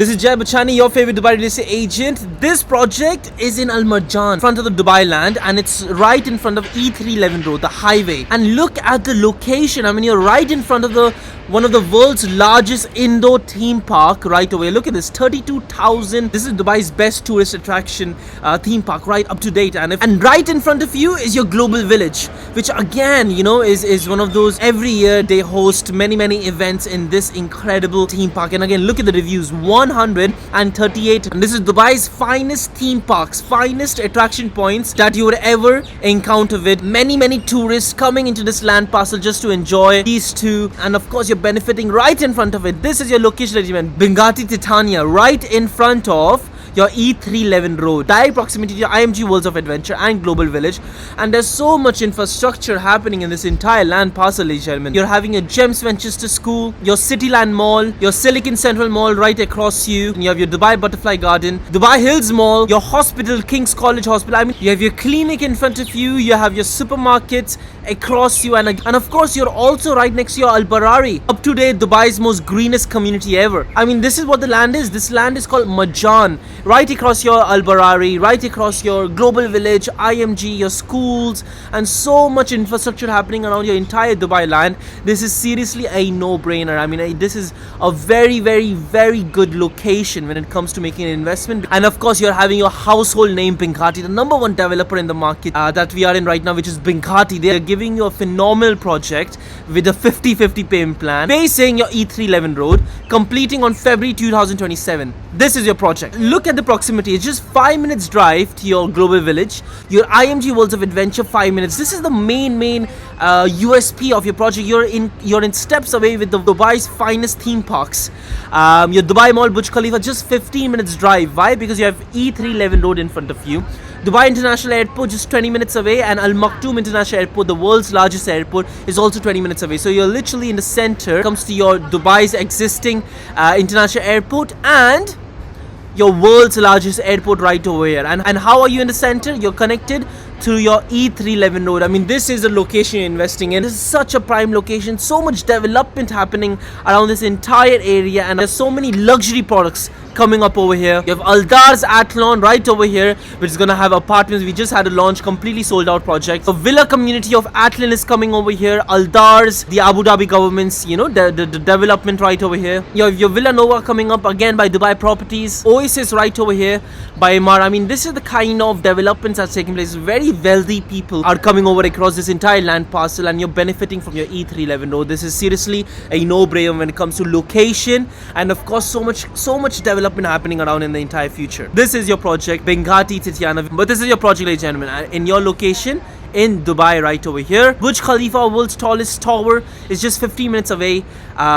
This is Jai Bachani, your favorite Dubai real estate agent. This project is in Al Marjan, front of the Dubailand, and it's right in front of E311 road, the highway. And look at the location. I mean, you're right in front of one of the world's largest indoor theme park right away. Look at this, 32,000. This is Dubai's best tourist attraction theme park, right up to date. And right in front of you is your global village, which again, you know, is one of those. Every year they host many events in this incredible theme park. And again, look at the reviews, 138. And this is Dubai's finest theme parks, finest attraction points that you would ever encounter with. Many tourists coming into this land parcel just to enjoy these two. And of course, you're benefiting right in front of it. This is your location, ladies and gentlemen. Binghatti, Titania, right in front of your E311 road, direct proximity to your IMG Worlds of Adventure and Global Village. And there's so much infrastructure happening in this entire land parcel, ladies and gentlemen. You're having your Gems Manchester School, your Cityland Mall, your Silicon Central Mall right across you. You have your Dubai Butterfly Garden, Dubai Hills Mall, your hospital, King's College Hospital. I mean, you have your clinic in front of you, you have your supermarkets across you, and of course you're also right next to your Al Barari, up to date Dubai's most greenest community ever. I mean, this is what the land is. This land is called Marjan. Right across your Al Barari, right across your Global Village, IMG, your schools, and so much infrastructure happening around your entire Dubai land. This is seriously a no-brainer. I mean, this is a very good location when it comes to making an investment. And of course, you're having your household name Binghatti, the number one developer in the market that we are in right now, which is Binghatti. They are giving you a phenomenal project with a 50-50 payment plan, facing your E311 road, completing on February 2027. This is your project. Look at the proximity. It's just 5 minutes drive to your Global Village, your IMG Worlds of Adventure, 5 minutes. This is the main USP of your project. You're in steps away with the Dubai's finest theme parks. Your Dubai Mall, Burj Khalifa, just 15 minutes drive. Why? Because you have E311 road in front of you. Dubai International Airport just 20 minutes away, and Al Maktoum International Airport, the world's largest airport, is also 20 minutes away. So you're literally in the center. Comes to your Dubai's existing international airport and your world's largest airport right over here. And how are you in the center? You're connected to your E311 road. I mean, this is the location you're investing in. This is such a prime location. So much development happening around this entire area, and there's so many luxury products coming up over here. You have Aldar's Athlon right over here, which is gonna have apartments. We just had a launch, completely sold out project. The villa community of Athlon is coming over here. Aldar's, the Abu Dhabi government's, you know, the development right over here. You have your Villa Nova coming up again by Dubai Properties. Oasis right over here by Emar. I mean, this is the kind of developments that's taking place. Very wealthy people are coming over across this entire land parcel, and you're benefiting from your E311 road. This is seriously a no-brainer when it comes to location, and of course so much development happening around in the entire future. This is your project, Binghatti, Titania. But this is your project, ladies and gentlemen, in your location in Dubai right over here. Burj Khalifa, world's tallest tower, is just 15 minutes away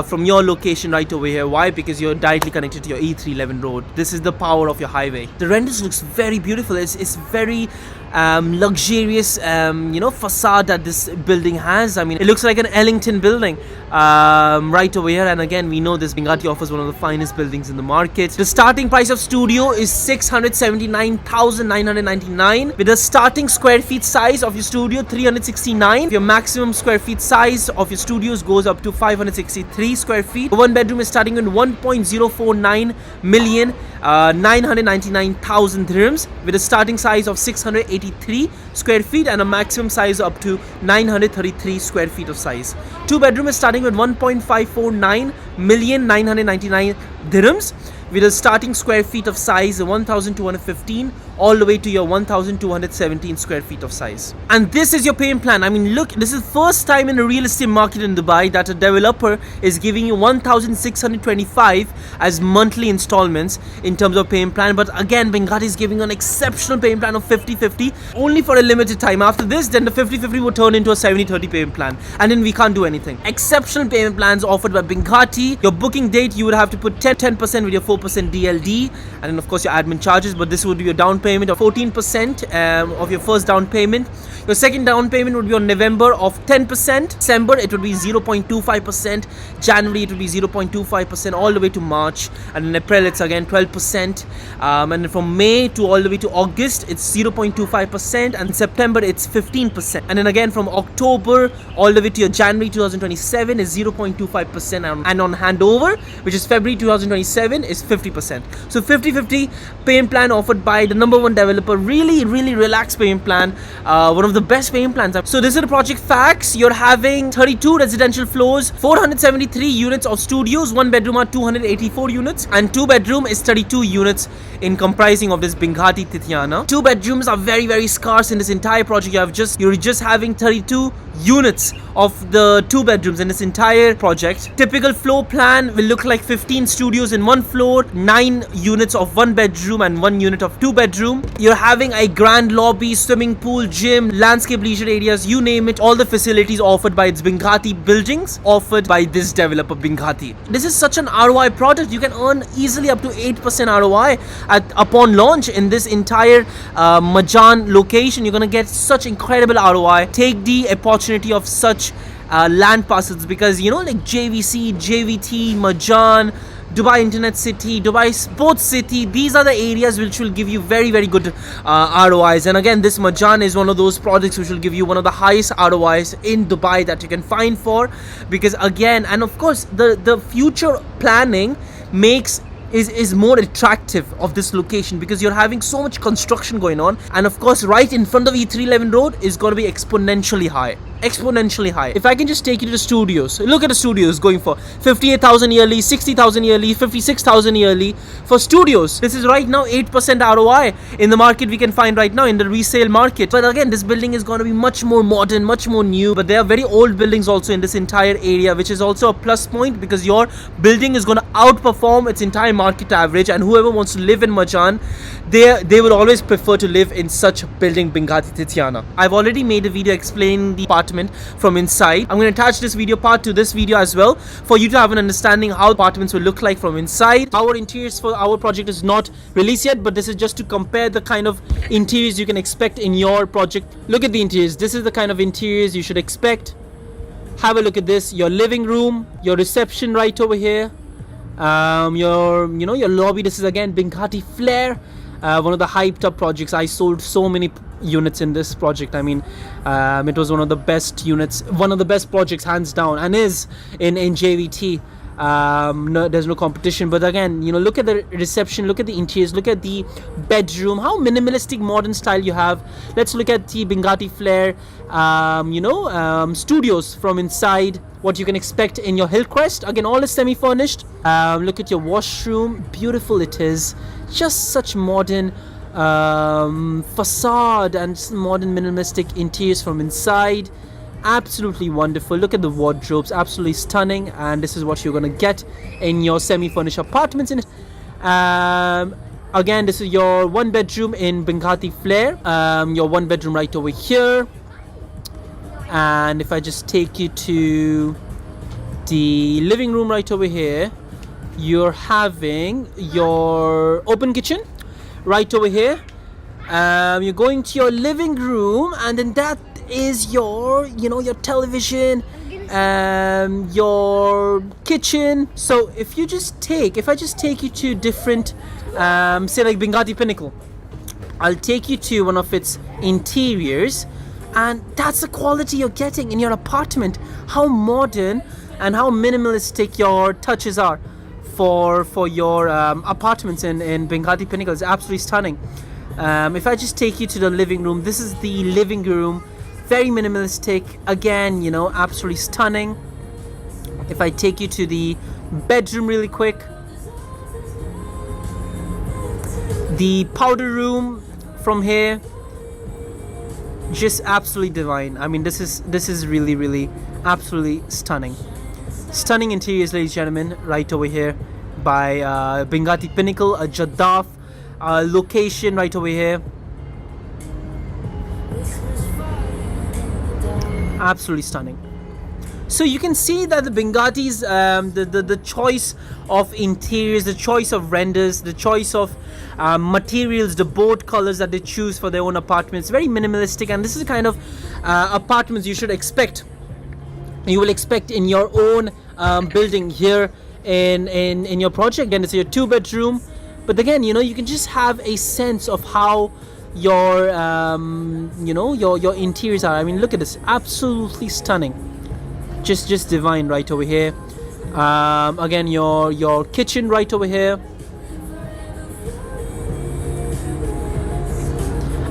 from your location right over here. Why? Because you're directly connected to your E311 road. This is the power of your highway. The renders looks very beautiful. It's very luxurious facade that this building has. I mean, it looks like an Ellington building right over here. And again, we know this Binghatti offers one of the finest buildings in the market. The starting price of studio is 679,999, with a starting square feet size of your studio 369. Your maximum square feet size of your studios goes up to 563 square feet. One bedroom is starting with 1.049 million 999,000 dirhams, with a starting size of 683 square feet and a maximum size up to 933 square feet of size. Two bedroom is starting with 1.549 million 999 dirhams, with a starting square feet of size 1,215 all the way to your 1,217 square feet of size. And this is your payment plan. I mean, look, this is first time in the real estate market in Dubai that a developer is giving you 1,625 as monthly installments in terms of payment plan. But again, Binghatti is giving an exceptional payment plan of 50-50 only for a limited time. After this, then the 50-50 will turn into a 70-30 payment plan, and then we can't do anything. Exceptional payment plans offered by Binghatti. Your booking date, you would have to put 10% with your 4% DLD, and then of course your admin charges, but this would be your down payment of 14% of your first down payment. Your second down payment would be on November of 10%. December it would be 0.25%. January it would be 0.25% all the way to March, and in April it's again 12%. And then from May to all the way to August it's 0.25%, and September it's 15%. And then again from October all the way to your January 2027 is 0.25%, and on Handover, which is February 2027, is 50%. So 50-50 payment plan offered by the #1 developer. Really relaxed payment plan. One of the best payment plans. So this is the project facts. You're having 32 residential floors, 473 units of studios, 1 bedroom are 284 units, and 2 bedroom is 32 units in comprising of this Binghatti Titania. 2 bedrooms are very scarce in this entire project. You're just having 32 units of the 2 bedrooms in this entire project. Typical floor plan will look like 15 studios in 1 floor, 9 units of 1 bedroom and 1 unit of 2 bedroom. You're having a grand lobby, swimming pool, gym, landscape leisure areas, you name it. All the facilities offered by its Binghatti buildings, offered by this developer Binghatti. This is such an ROI product. You can earn easily up to 8% ROI upon launch in this entire Marjan location. You're gonna get such incredible ROI. Take the opportunity of such land parcels, because you know, like JVC, JVT, Marjan, Dubai Internet City, Dubai Sports City, these are the areas which will give you very good ROIs. And again, this Marjan is one of those projects which will give you one of the highest ROIs in Dubai that you can find for, because again, and of course the future planning is more attractive of this location, because you're having so much construction going on, and of course right in front of E311 road is going to be exponentially high. If I can just take you to the studios, look at the studios going for 58,000 yearly, 60,000 yearly, 56,000 yearly for studios. This is right now 8% ROI in the market we can find right now in the resale market. But again, this building is going to be much more modern, much more new, but there are very old buildings also in this entire area, which is also a plus point, because your building is going to outperform its entire market average, and whoever wants to live in Marjan, they would always prefer to live in such a building, Binghatti Titania. I've already made a video explaining the apartment from inside. I'm going to attach this video part to this video as well, for you to have an understanding how apartments will look like from inside. Our interiors for our project is not released yet, but this is just to compare the kind of interiors you can expect in your project. Look at the interiors. This is the kind of interiors you should expect. Have a look at this. Your living room, your reception right over here, your lobby. This is again Binghatti Flair, one of the hyped up projects. I sold so many units in this project. I mean, it was one of the best units, one of the best projects hands down, and is in JVT. No, there's no competition. But again, you know, look at the reception, look at the interiors, look at the bedroom, how minimalistic modern style you have. Let's look at the Binghatti Flair studios from inside, what you can expect in your Hillcrest. Again, all is semi-furnished. Look at your washroom, beautiful it is. Just such modern facade and modern minimalistic interiors from inside. Absolutely wonderful. Look at the wardrobes, absolutely stunning, and this is what you're gonna get in your semi-furnished apartments in it. Again, this is your 1 bedroom in Binghatti Flair, your 1 bedroom right over here. And if I just take you to the living room right over here, you're having your open kitchen right over here. You're going to your living room, and then that is your your television, your kitchen. So if I just take you to different say like Binghatti Pinnacle, I'll take you to one of its interiors, and that's the quality you're getting in your apartment. How modern and how minimalistic your touches are for your apartments in Binghatti Pinnacle is absolutely stunning. If I just take you to the living room, this is the living room, very minimalistic, again, you know, absolutely stunning. If I take you to the bedroom really quick, the powder room from here, just absolutely divine. I mean, this is really absolutely stunning interiors, ladies and gentlemen, right over here by Binghatti Pinnacle, a Jaddaf location right over here. Absolutely stunning. So you can see that the Binghatti's the choice of interiors, the choice of renders, the choice of materials, the board colors that they choose for their own apartments, very minimalistic. And this is the kind of apartments you should expect, you will expect in your own building here in your project. And it's your 2 bedroom, but again, you know, you can just have a sense of how your your interiors are. I mean, look at this, absolutely stunning, just divine right over here. Again, your kitchen right over here,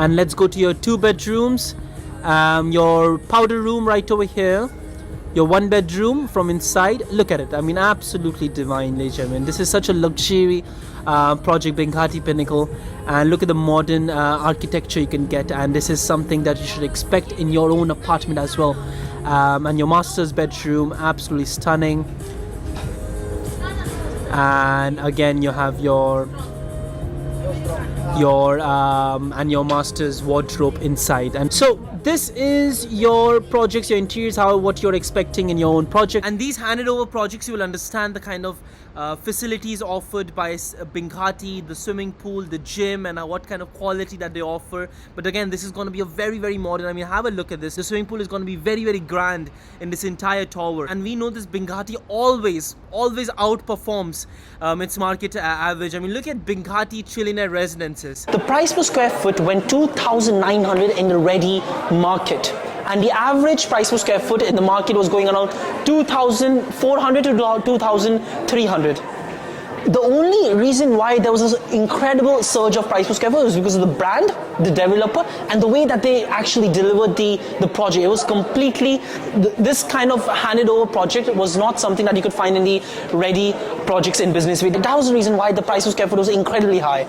And let's go to your 2 bedrooms. Your powder room right over here. Your 1 bedroom from inside. Look at it. I mean, absolutely divine, ladies and gentlemen. This is such a luxury project, Binghatti Pinnacle. And look at the modern architecture you can get. And this is something that you should expect in your own apartment as well. And your master's bedroom, absolutely stunning. And again, you have your master's wardrobe inside. And so this is your projects, your interiors, what you're expecting in your own project. And these handed over projects, you will understand the kind of facilities offered by Binghatti, the swimming pool, the gym, and what kind of quality that they offer. But again, this is going to be a very, very modern. I mean, have a look at this. The swimming pool is going to be very, very grand in this entire tower. And we know this Binghatti always outperforms its market average. I mean, look at Binghatti trillionaire residences. The price per square foot went 2,900 in the ready market. And the average price per square foot in the market was going around 2,400 to 2,300. The only reason why there was this incredible surge of price per square foot was because of the brand, the developer, and the way that they actually delivered the project. It was completely, this kind of handed over project was not something that you could find in the ready projects in business. That was the reason why the price per square foot was incredibly high.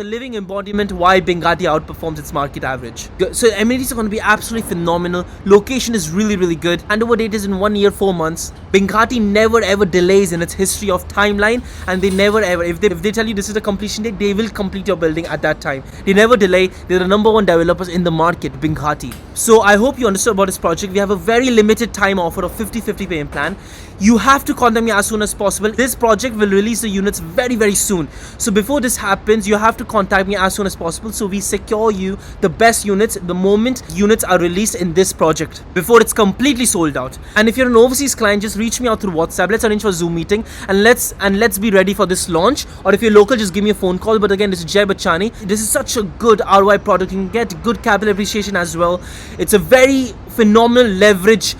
living embodiment why Binghatti outperforms its market average. So amenities are going to be absolutely phenomenal. Location is really, really good. Handover date is in 1 year, 4 months. Binghatti never ever delays in its history of timeline, and they never ever, if they tell you this is the completion date, they will complete your building at that time. They never delay. They're the number one developers in the market, Binghatti. So I hope you understood about this project. We have a very limited time offer of 50/50 payment plan. You have to contact me as soon as possible. This project will release the units very, very soon. So before this happens, you have to contact me as soon as possible so we secure you the best units the moment units are released in this project, before it's completely sold out. And if you're an overseas client, just reach me out through WhatsApp. Let's arrange for a Zoom meeting and let's be ready for this launch. Or if you're local, just give me a phone call. But again, this is Jai Bachchani. This is such a good ROI product. You can get good capital appreciation as well. It's a very phenomenal leverage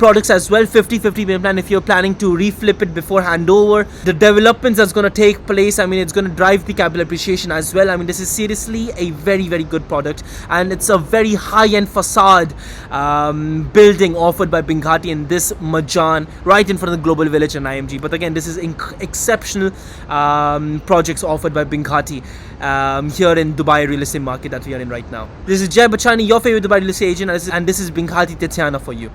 products as well. 50/50 payment plan if you're planning to reflip it before handover. The developments that's going to take place, I mean, it's going to drive the capital appreciation as well. I mean, this is seriously a very, very good product, and it's a very high-end facade building offered by Binghatti in this Marjan right in front of the Global Village and IMG. But again, this is exceptional projects offered by Binghatti here in Dubai real estate market that we are in right now. This is Jai Bachchani, your favorite Dubai real estate agent, and this is Binghatti Titania for you.